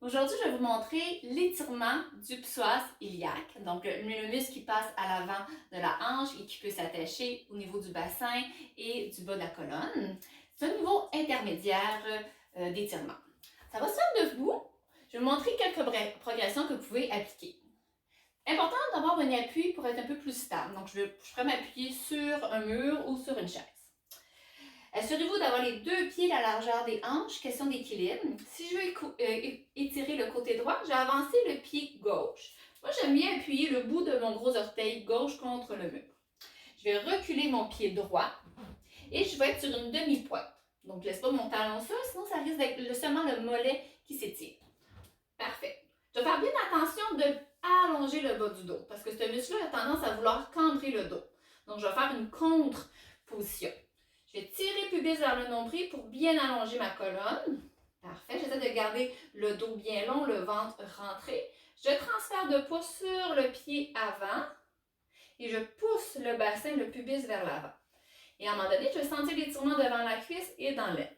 Aujourd'hui, je vais vous montrer l'étirement du psoas iliaque, donc le muscle qui passe à l'avant de la hanche et qui peut s'attacher au niveau du bassin et du bas de la colonne. C'est un niveau intermédiaire d'étirement. Ça va se faire debout. Je vais vous montrer quelques progressions que vous pouvez appliquer. Important d'avoir un appui pour être un peu plus stable. Donc, je pourrais m'appuyer sur un mur ou sur une chaise. Assurez-vous d'avoir les deux pieds à la largeur des hanches, question d'équilibre. Si je veux étirer le côté droit, je vais avancer le pied gauche. Moi, j'aime bien appuyer le bout de mon gros orteil gauche contre le mur. Je vais reculer mon pied droit et je vais être sur une demi-pointe. Donc, je ne laisse pas mon talon seul, sinon ça risque d'être seulement le mollet qui s'étire. Parfait. Je vais faire bien attention de allonger le bas du dos parce que ce muscle-là a tendance à vouloir cambrer le dos. Donc, je vais faire une contre-position. Je vais tirer pubis vers le nombril pour bien allonger ma colonne. Parfait. J'essaie de garder le dos bien long, le ventre rentré. Je transfère de poids sur le pied avant et je pousse le bassin, le pubis vers l'avant. Et à un moment donné, je vais sentir l'étirement devant la cuisse et dans l'aine.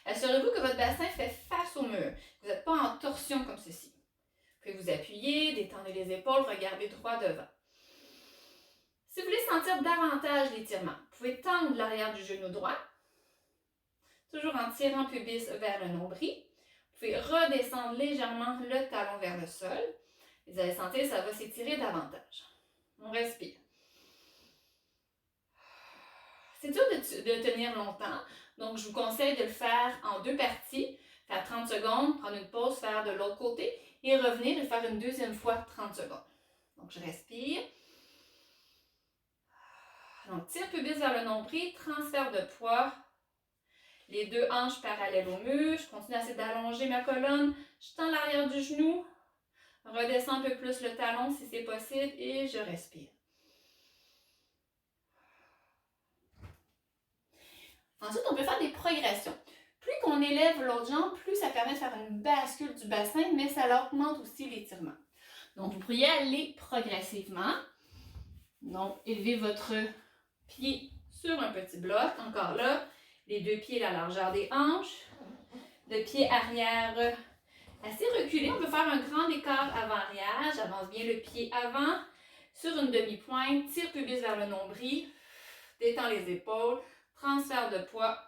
Assurez-vous que votre bassin fait face au mur. Vous n'êtes pas en torsion comme ceci. Vous pouvez vous appuyer, détendre les épaules, regarder droit devant. Si vous voulez sentir davantage l'étirement, vous pouvez tendre l'arrière du genou droit, toujours en tirant pubis vers le nombril. Vous pouvez redescendre légèrement le talon vers le sol. Vous allez sentir que ça va s'étirer davantage. On respire. C'est dur de tenir longtemps, donc je vous conseille de le faire en deux parties. Faire 30 secondes, prendre une pause, faire de l'autre côté et revenir et faire une deuxième fois 30 secondes. Donc je respire. Donc, tire pubis vers le nombril, transfert de poids. Les deux hanches parallèles au mur. Je continue à essayer d'allonger ma colonne. Je tends l'arrière du genou. Redescends un peu plus le talon si c'est possible et je respire. Ensuite, on peut faire des progressions. Plus qu'on élève l'autre jambe, plus ça permet de faire une bascule du bassin, mais ça augmente aussi l'étirement. Donc, vous pourriez aller progressivement. Donc, élevez votre pied sur un petit bloc. Encore là, les deux pieds à la largeur des hanches. Le pied arrière assez reculé. On peut faire un grand écart avant-arrière. J'avance bien le pied avant sur une demi-pointe. Tire pubis vers le nombril. Détends les épaules. Transfert de poids.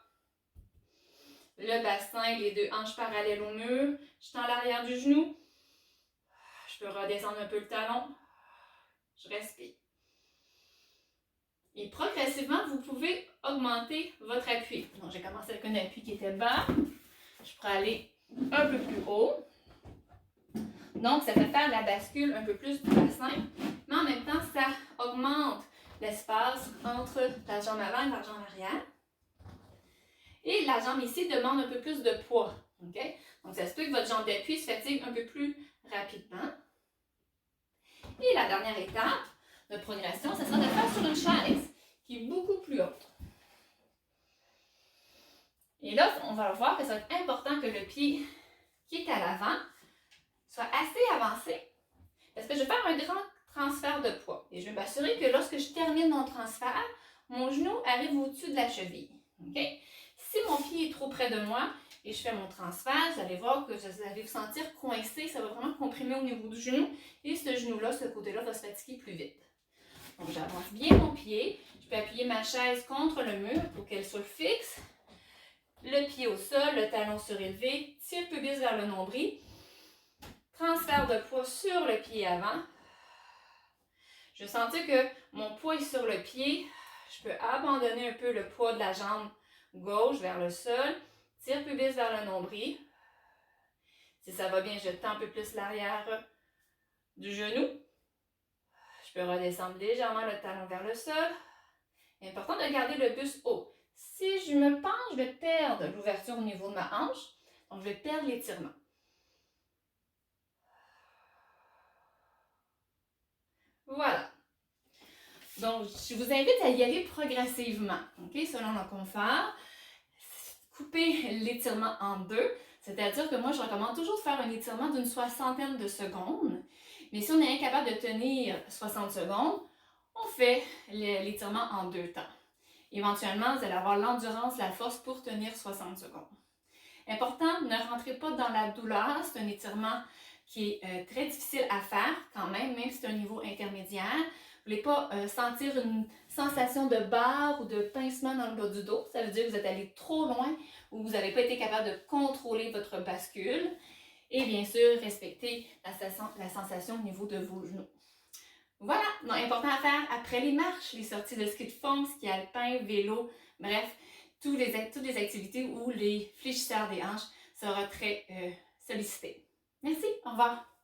Le bassin, les deux hanches parallèles au mur. Je tends l'arrière du genou. Je peux redescendre un peu le talon. Je respire. Et progressivement, vous pouvez augmenter votre appui. Donc, j'ai commencé avec un appui qui était bas. Je pourrais aller un peu plus haut. Donc, ça fait faire la bascule un peu plus du bassin, mais en même temps, ça augmente l'espace entre la jambe avant et la jambe arrière. Et la jambe ici demande un peu plus de poids. Okay? Donc, ça se peut que votre jambe d'appui se fatigue un peu plus rapidement. Et la dernière étape de progression, ce sera de faire sur une chaise qui est beaucoup plus haute. Et là, on va voir que ça va être important que le pied qui est à l'avant soit assez avancé parce que je vais faire un grand transfert de poids. Et je vais m'assurer que lorsque je termine mon transfert, mon genou arrive au-dessus de la cheville. Okay? Si mon pied est trop près de moi et je fais mon transfert, vous allez voir que vous allez vous sentir coincé. Ça va vraiment comprimer au niveau du genou. Et ce genou-là, ce côté-là, va se fatiguer plus vite. Donc, j'avance bien mon pied. Je peux appuyer ma chaise contre le mur pour qu'elle soit fixe. Le pied au sol, le talon surélevé. Tire pubis vers le nombril. Transfert de poids sur le pied avant. Je vais sentir que mon poids est sur le pied. Je peux abandonner un peu le poids de la jambe gauche vers le sol. Tire pubis vers le nombril. Si ça va bien, je tends un peu plus l'arrière du genou. Je peux redescendre légèrement le talon vers le sol. Il est important de garder le buste haut. Si je me penche, je vais perdre l'ouverture au niveau de ma hanche. Donc, je vais perdre l'étirement. Voilà. Donc, je vous invite à y aller progressivement, okay, selon le confort. Coupez l'étirement en deux, c'est-à-dire que moi, je recommande toujours de faire un étirement d'une 60aine de secondes. Mais si on est incapable de tenir 60 secondes, on fait l'étirement en deux temps. Éventuellement, vous allez avoir l'endurance, la force pour tenir 60 secondes. Important, ne rentrez pas dans la douleur, c'est un étirement qui est très difficile à faire quand même si c'est un niveau intermédiaire. Vous ne voulez pas sentir une sensation de barre ou de pincement dans le bas du dos. Ça veut dire que vous êtes allé trop loin ou vous n'avez pas été capable de contrôler votre bascule. Et bien sûr, respectez la sensation au niveau de vos genoux. Voilà, donc important à faire après les marches, les sorties de ski de fond, ski alpin, vélo, bref, toutes les activités où les fléchisseurs des hanches sera très sollicité. Merci, au revoir.